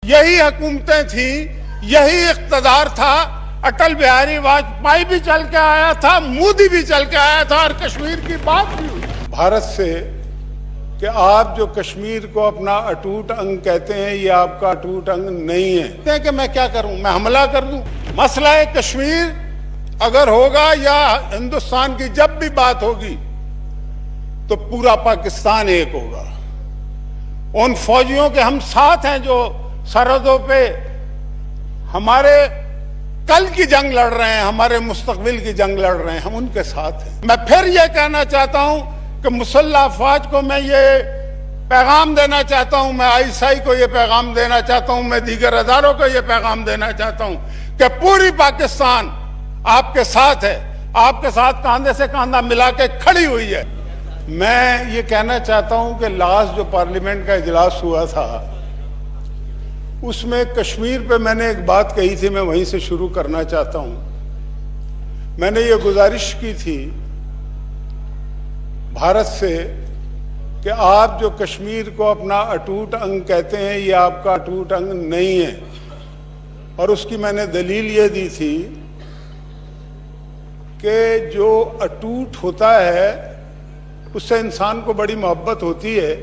यही हुकूमतें थी, यही इख्तदार था। अटल बिहारी वाजपेयी भी चल के आया था, मोदी भी चल के आया था और कश्मीर की बात भी हुई भारत से कि आप जो कश्मीर को अपना अटूट अंग कहते हैं, ये आपका अटूट अंग नहीं है। कि मैं क्या करूं, मैं हमला कर दूं? मसला है कश्मीर अगर होगा या हिंदुस्तान की जब भी बात होगी तो पूरा पाकिस्तान एक होगा। उन फौजियों के हम साथ हैं जो सरहदों पे हमारे कल की जंग लड़ रहे हैं, हमारे मुस्तकबिल की जंग लड़ रहे हैं, हम उनके साथ हैं। मैं फिर यह कहना चाहता हूं कि मुसल्लह अफवाज को मैं ये पैगाम देना चाहता हूं, मैं आईएसआई को ये पैगाम देना चाहता हूं, मैं दीगर अदारों को ये पैगाम देना चाहता हूं कि पूरी पाकिस्तान आपके साथ है, आपके साथ कांधे से कांधा मिला के खड़ी हुई है। मैं ये कहना चाहता हूं कि लास्ट जो पार्लियामेंट का इजलास हुआ था उसमें कश्मीर पे मैंने एक बात कही थी, मैं वहीं से शुरू करना चाहता हूं। मैंने ये गुजारिश की थी भारत से कि आप जो कश्मीर को अपना अटूट अंग कहते हैं, ये आपका अटूट अंग नहीं है। और उसकी मैंने दलील ये दी थी कि जो अटूट होता है उससे इंसान को बड़ी मोहब्बत होती है,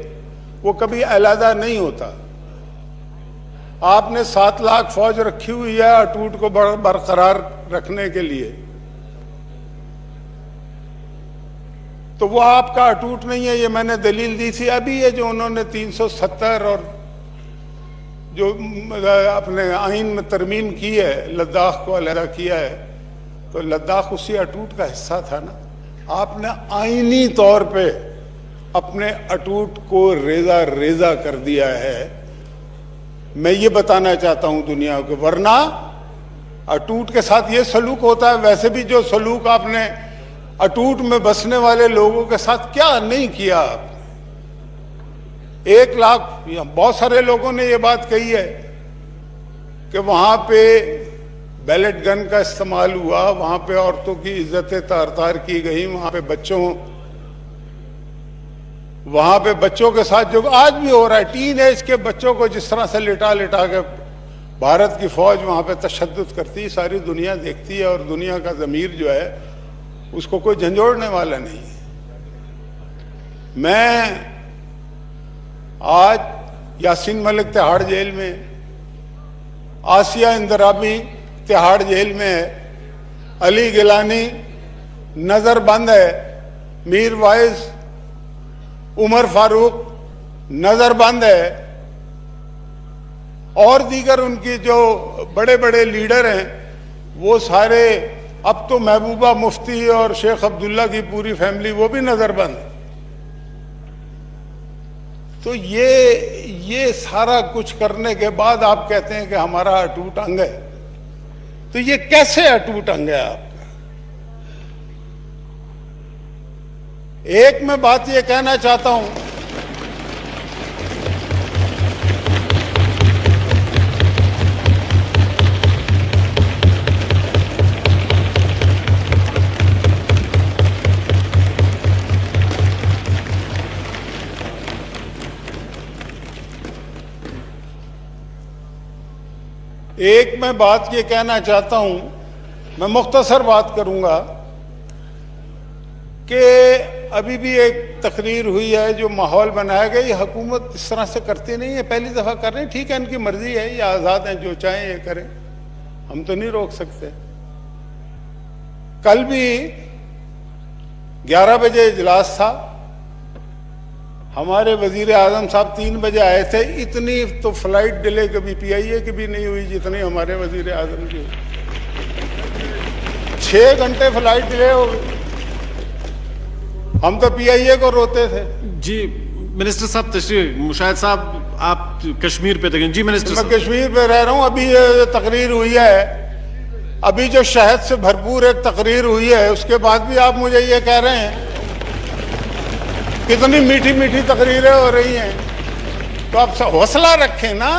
वो कभी अलहदा नहीं होता। आपने 7 लाख फौज रखी हुई है अटूट को बरकरार रखने के लिए, तो वो आपका अटूट नहीं है, ये मैंने दलील दी थी। अभी ये जो उन्होंने 370 और जो अपने आइन में तरमीम की है, लद्दाख को अलहदा किया है, तो लद्दाख उसी अटूट का हिस्सा था ना। आपने आईनी तौर पे अपने अटूट को रेजा रेजा कर दिया है। मैं ये बताना चाहता हूं दुनिया को, वरना अटूट के साथ ये सलूक होता है। वैसे भी जो सलूक आपने अटूट में बसने वाले लोगों के साथ क्या नहीं किया आपने। 1 लाख, बहुत सारे लोगों ने ये बात कही है कि वहां पे बैलेट गन का इस्तेमाल हुआ, वहां पे औरतों की इज्जतें तार-तार की गई, वहां पे बच्चों के साथ जो आज भी हो रहा है, टीन एज के बच्चों को जिस तरह से लिटा लिटा के भारत की फौज वहां पे तशद्दुद करती है, सारी दुनिया देखती है और दुनिया का ज़मीर जो है उसको कोई झंझोड़ने वाला नहीं है। मैं आज यासीन मलिक तिहाड़ जेल में, आसिया इंदराबी तिहाड़ जेल में है, अली गिलानी नजरबंद है, मीर वाइज, उमर फारूक नजरबंद है, और दीगर उनकी जो बड़े बड़े लीडर हैं वो सारे, अब तो महबूबा मुफ्ती और शेख अब्दुल्ला की पूरी फैमिली वो भी नजरबंद। तो ये सारा कुछ करने के बाद आप कहते हैं कि हमारा अटूट अंग है, तो ये कैसे अटूट अंग है आपका? एक मैं बात ये कहना चाहता हूं, एक मैं बात ये कहना चाहता हूं, मैं मुख्तसर बात करूंगा कि अभी भी एक तकरीर हुई है, जो माहौल बनाया गया, ये हुकूमत इस तरह से करती नहीं है, पहली दफा कर रहे हैं, ठीक है, इनकी मर्जी है, ये आजाद हैं, जो चाहें ये करें, हम तो नहीं रोक सकते। कल भी 11 बजे इजलास था, हमारे वजीर आजम साहब 3 बजे आए थे, इतनी तो फ्लाइट डिले कभी पीआईए की भी नहीं हुई जितनी हमारे वजीर आजम की। 6 घंटे फ्लाइट डिले हो गई, हम तो पीआईए को रोते थे। जी मिनिस्टर साहब तशरीफ, मुशाहिद साहब आप कश्मीर पे थे? जी मिनिस्टर मैं कश्मीर पे रह रहा हूं। अभी ये तकरीर हुई है, अभी जो शहद से भरपूर एक तकरीर हुई है, उसके बाद भी आप मुझे ये कह रहे हैं, कितनी मीठी मीठी तकरीरें हो रही हैं, तो आप हौसला रखें ना,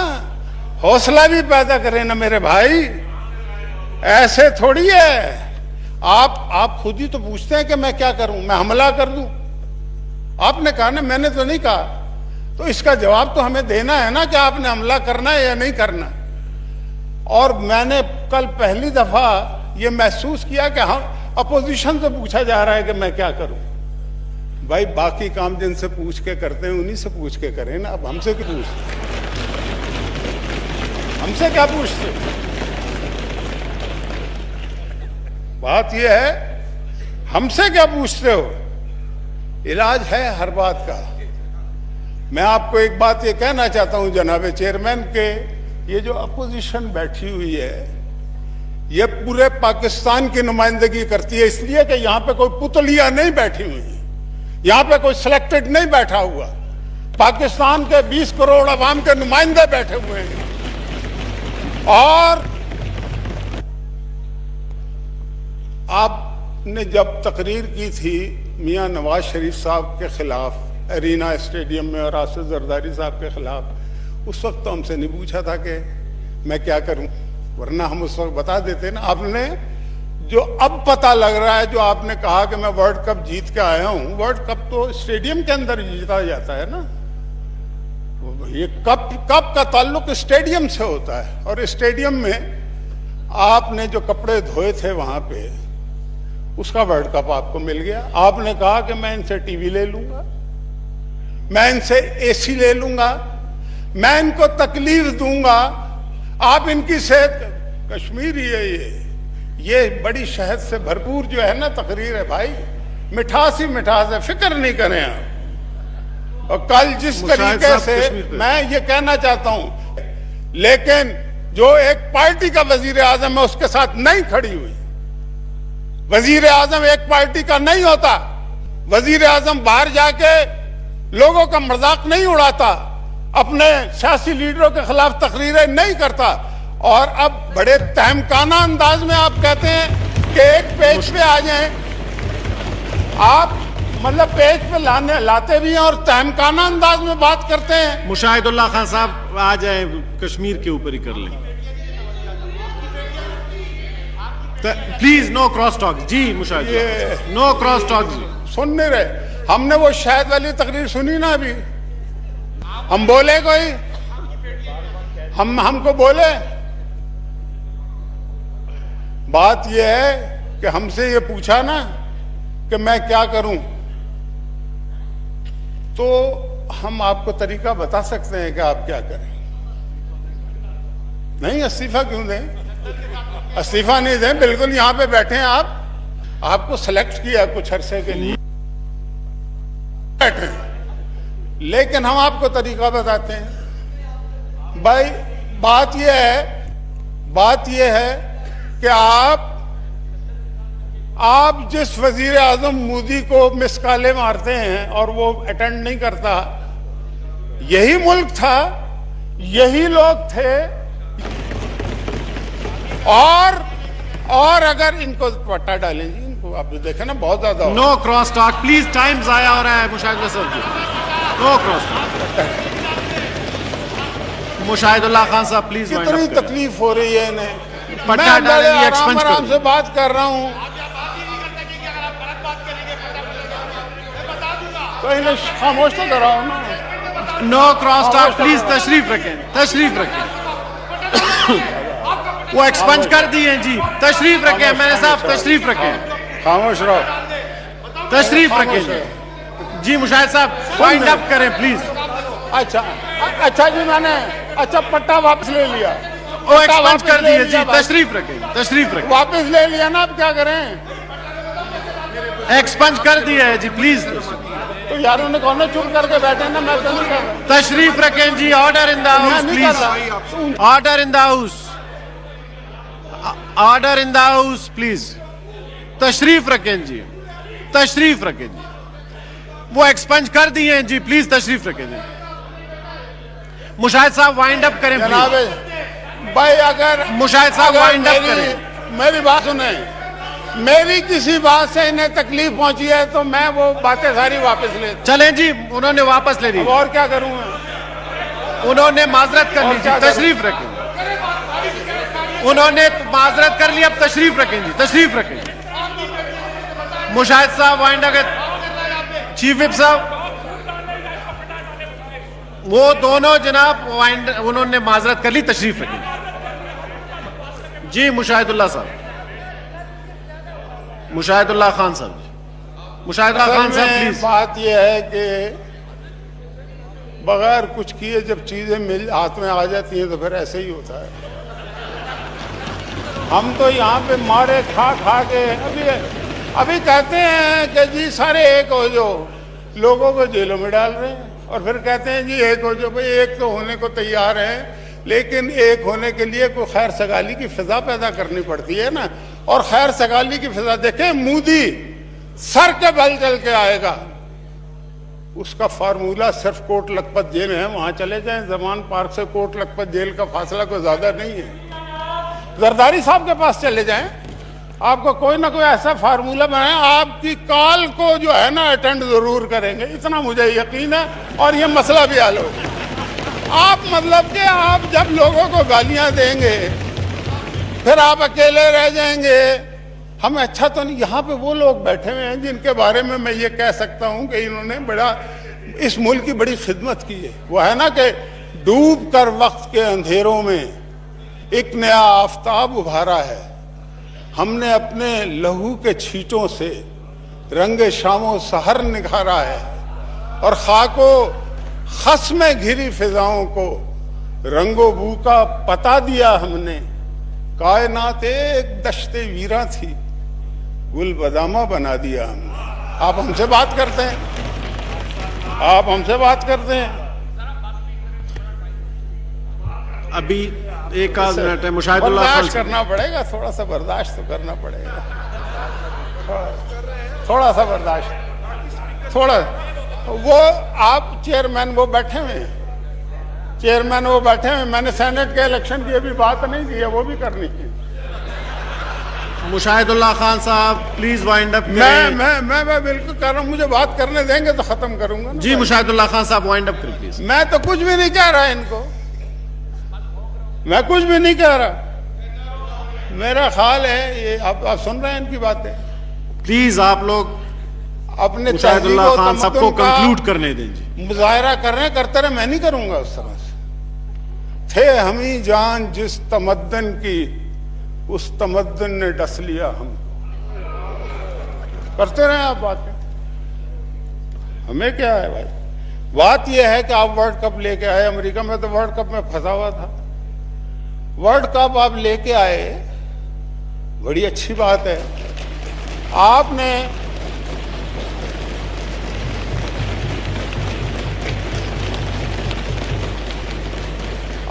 हौसला भी पैदा करें ना मेरे भाई। ऐसे थोड़ी है, आप खुद ही तो पूछते हैं कि मैं क्या करूं, मैं हमला कर दूं? आपने कहा ना, मैंने तो नहीं कहा। तो इसका जवाब तो हमें देना है ना कि आपने हमला करना है या नहीं करना। और मैंने कल पहली दफा ये महसूस किया कि हम अपोजिशन से पूछा जा रहा है कि मैं क्या करूं। भाई बाकी काम जिनसे पूछ के करते हैं उन्हीं से पूछ के करें ना, अब हमसे क्यों पूछते, हमसे क्या पूछते। बात यह है हमसे क्या पूछते हो, इलाज है हर बात का। मैं आपको एक बात ये कहना चाहता हूं जनाब चेयरमैन के, ये जो अपोजिशन बैठी हुई है ये पूरे पाकिस्तान की नुमाइंदगी करती है, इसलिए कि यहां पे कोई पुतलियां नहीं बैठी हुई, यहां पे कोई सिलेक्टेड नहीं बैठा हुआ, पाकिस्तान के 20 करोड़ अवाम के नुमाइंदे बैठे हुए हैं। और आपने जब तकरीर की थी मियां नवाज शरीफ साहब के खिलाफ एरिना स्टेडियम में और आसिफ जरदारी साहब के खिलाफ, उस वक्त तो हमसे नहीं पूछा था कि मैं क्या करूं, वरना हम उस वक्त बता देते ना। आपने जो अब पता लग रहा है, जो आपने कहा कि मैं वर्ल्ड कप जीत के आया हूं, वर्ल्ड कप तो स्टेडियम के अंदर जीता जाता है ना, ये कप का ताल्लुक स्टेडियम से होता है। और स्टेडियम में आपने जो कपड़े धोए थे वहां पे, उसका वर्ल्ड कप आपको मिल गया। आपने कहा कि मैं इनसे टीवी ले लूंगा, मैं इनसे एसी ले लूंगा, मैं इनको तकलीफ दूंगा, आप इनकी सेहत, कश्मीरी है ये बड़ी शहद से भरपूर जो है ना तकरीर है भाई, मिठास ही मिठास है, फिक्र नहीं करें आप। और कल जिस तरीके से मैं ये कहना चाहता हूं, लेकिन जो एक पार्टी का वजीर आजम है उसके साथ नहीं खड़ी हुई। वजीर आजम एक पार्टी का नहीं होता, वजीर आजम बाहर जाके लोगों का मजाक नहीं उड़ाता, अपने सियासी लीडरों के खिलाफ तकरीरें नहीं करता। और अब बड़े तहमकाना अंदाज में आप कहते हैं कि एक पेज पे आ जाएं, आप मतलब पेज पे लाते भी हैं और तहमकाना अंदाज में बात करते हैं। मुशाहिदुल्लाह खान साहब आ जाए, कश्मीर के ऊपर ही कर लें प्लीज। नो क्रॉस टॉक जी, मुशाहिद नो क्रॉस टॉक जी। सुन नहीं रहे, हमने वो शाहिद वाली तकरीर सुनी ना अभी, हम बोले कोई, हमको बोले। बात यह है कि हमसे ये पूछा ना कि मैं क्या करूं, तो हम आपको तरीका बता सकते हैं कि आप क्या करें। नहीं, इस्तीफा क्यों दें, इस्तीफा नहीं दें, बिल्कुल यहां पे बैठे हैं आप, आपको सेलेक्ट किया कुछ अरसे के लिए बैठे, लेकिन हम आपको तरीका बताते हैं। भाई बात यह है कि आप जिस वजीर आजम मोदी को मिसकाले मारते हैं और वो अटेंड नहीं करता, यही मुल्क था, यही लोग थे। और अगर इनको पट्टा डालेंगे, इनको आप देखें ना बहुत ज्यादा। No cross talk please, time जाया हो रहा है मुशाहिद साहब जी। No cross talk. Mushahidullah Khan साहब प्लीज। कितनी तकलीफ हो रही है इन्हें, पट्टा डालेंगे, एक्सपेंस आराम से बात कर रहा हूं, तो इन्हें खामोश तो कराओ ना। नो क्रॉस टॉक प्लीज, तशरीफ रखें, तशरीफ रखें। वो एक्सपंज कर दिए जी, तशरीफ रखें मैंने साहब, तशरीफ रखें, खामोश रहो, तशरीफ रखें जी। मुशाहिद साहब वाइंड अप करें प्लीज। अच्छा जी, मैंने पट्टा वापस ले लिया, वो एक्सपंज कर दिए जी, तशरीफ रखें, तशरीफ रखें। वापस ले लिया ना, अब क्या करें, एक्सपंज कर दिया है जी, प्लीज। तो यारों ने कौन चुप करके बैठे ना, मैं तो नहीं कर रहा। तशरीफ रखें जी, order in the house please, order in the house, order in the house please. तशरीफ रखें जी, तशरीफ रखें जी। वो एक्सपंज कर दिए हैं जी, प्लीज तशरीफ रखें जी। मुशाहिद साहब वाइंड अप करें प्लीज। भाई अगर मुशाहिद साहब वाइंड अप करें, मेरी बात सुने, मेरी किसी बात से इन्हें तकलीफ पहुंची है तो मैं वो बातें सारी वापस ले। चलें जी, उन्होंने वापस ले ली, और क्या करूं मैं, उन्होंने माजरत कर ली जी, तशरीफ रखें। उन्होंने माजरत कर ली, अब तशरीफ रखें जी, तशरीफ रखें। मुशाहिद साहब वाइंड अप, चीफ विप साहब वो दोनों जनाब उन्होंने माजरत कर ली, तशरीफ रखें जी। मुशाहिदुल्लाह साहब, मुशाहिदुल्लाह खान साहब, मुशाहिदुल्लाह खान साहब प्लीज। बात यह है कि बगैर कुछ किए जब चीजें मिल हाथ में आ जाती हैं तो फिर ऐसे ही होता है। हम तो यहाँ पे मारे खा खा के अभी कहते हैं कि जी सारे एक हो जाओ, लोगों को जेलों में डाल रहे हैं, और फिर कहते हैं जी एक हो जाओ। भाई एक तो होने को तैयार है, लेकिन एक होने के लिए कोई खैर सगाली की फिजा पैदा करनी पड़ती है ना। और खैर सगाली की फिजा देखें, मोदी सर के बल चल के आएगा, उसका फार्मूला सिर्फ कोट लखपत जेल है, वहां चले जाएं। जमान पार्क से कोट लखपत जेल का फासला कोई ज्यादा नहीं है। जरदारी साहब के पास चले जाएं, आपको कोई ना कोई ऐसा फार्मूला बनाए, आपकी कॉल को जो है ना अटेंड जरूर करेंगे, इतना मुझे यकीन है, और ये मसला भी हल होगा। आप मतलब कि आप जब लोगों को गालियां देंगे फिर आप अकेले रह जाएंगे। हम अच्छा तो नहीं। यहाँ पे वो लोग बैठे हुए हैं जिनके बारे में मैं ये कह सकता हूँ कि इन्होंने बड़ा इस मुल्क की बड़ी खिदमत की है। वो है ना कि डूब कर वक्त के अंधेरों में एक नया आफताब उभारा है। हमने अपने लहू के छींटों से रंग शामो सहर निखारा है, और खाको खस में घिरी फिजाओं को रंगो बू का पता दिया हमने। कायनात एक दश्ते वीरा थी, गुल बदामा बना दिया हमने। आप हमसे बात करते हैं, आप हमसे बात करते हैं। अभी एक आध मिनट है। मुशाहिदुल्लाह बर्दाश्त करना पड़ेगा, थोड़ा सा बर्दाश्त तो करना पड़ेगा, थोड़ा सा बर्दाश्त, थोड़ा। वो आप चेयरमैन वो बैठे हुए हैं, चेयरमैन वो बैठे हुए। मैंने सेनेट के इलेक्शन की अभी बात नहीं की है, वो भी करनी है। मुशाहिदुल्लाह खान साहब प्लीज वाइंड अप। मैं बिल्कुल कर रहा हूँ, मुझे बात करने देंगे तो खत्म करूंगा जी। मुशाहिदुल्लाह खान साहब वाइंड अप करें प्लीज। मैं तो कुछ भी नहीं कह रहा इनको, मैं कुछ भी नहीं कह रहा। मेरा ख्याल है ये आप सुन रहे हैं इनकी बातें। प्लीज आप लोग अपने मुशाहिदुल्लाह खान साहब को कंक्लूड करने दें जी। मुजाहरा कर रहे करते रहे, मैं नहीं करूंगा उस तरह से। थे हम ही जान जिस तमद्दन की, उस तमद्दन ने डस लिया हमको। करते रहे आप बातें, हमें क्या है भाई। बात यह है कि आप वर्ल्ड कप लेके आए, अमेरिका में तो वर्ल्ड कप में फंसा हुआ था। वर्ल्ड कप आप लेके आए, बड़ी अच्छी बात है। आपने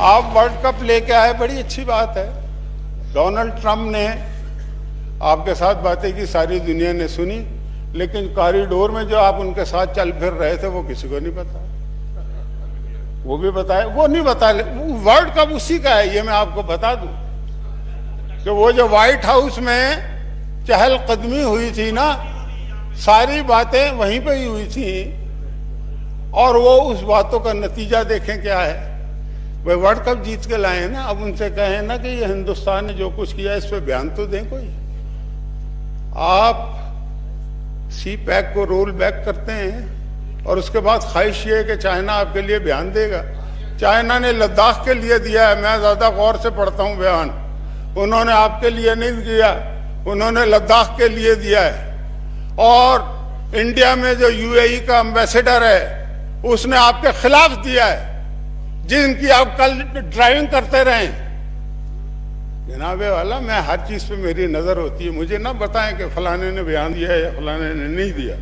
आप वर्ल्ड कप लेके आए, बड़ी अच्छी बात है। डोनाल्ड ट्रंप ने आपके साथ बातें की, सारी दुनिया ने सुनी, लेकिन कॉरिडोर में जो आप उनके साथ चल फिर रहे थे वो किसी को नहीं पता। वो भी बताए, वो नहीं बता। वर्ल्ड कप उसी का है, ये मैं आपको बता दूं कि वो जो व्हाइट हाउस में चहलकदमी हुई थी ना, सारी बातें वहीं पे ही हुई थी, और वो उस बातों का नतीजा देखें क्या है। वे वर्ल्ड कप जीत के लाए हैं ना, अब उनसे कहें ना कि ये हिंदुस्तान ने जो कुछ किया इस पे बयान तो दें कोई। आप सी पैक को रोल बैक करते हैं और उसके बाद ख्वाहिश ये है कि चाइना आपके लिए बयान देगा। चाइना ने लद्दाख के लिए दिया है, मैं ज्यादा गौर से पढ़ता हूं बयान, उन्होंने आपके लिए नहीं दिया, उन्होंने लद्दाख के लिए दिया है। और इंडिया में जो यूएई का एम्बेसडर है उसने आपके खिलाफ दिया है, जिनकी आप कल ड्राइविंग करते रहे। जनाबे वाला, मैं हर चीज पे मेरी नजर होती है, मुझे ना बताएं कि फलाने ने बयान दिया है या फलाने ने नहीं दिया।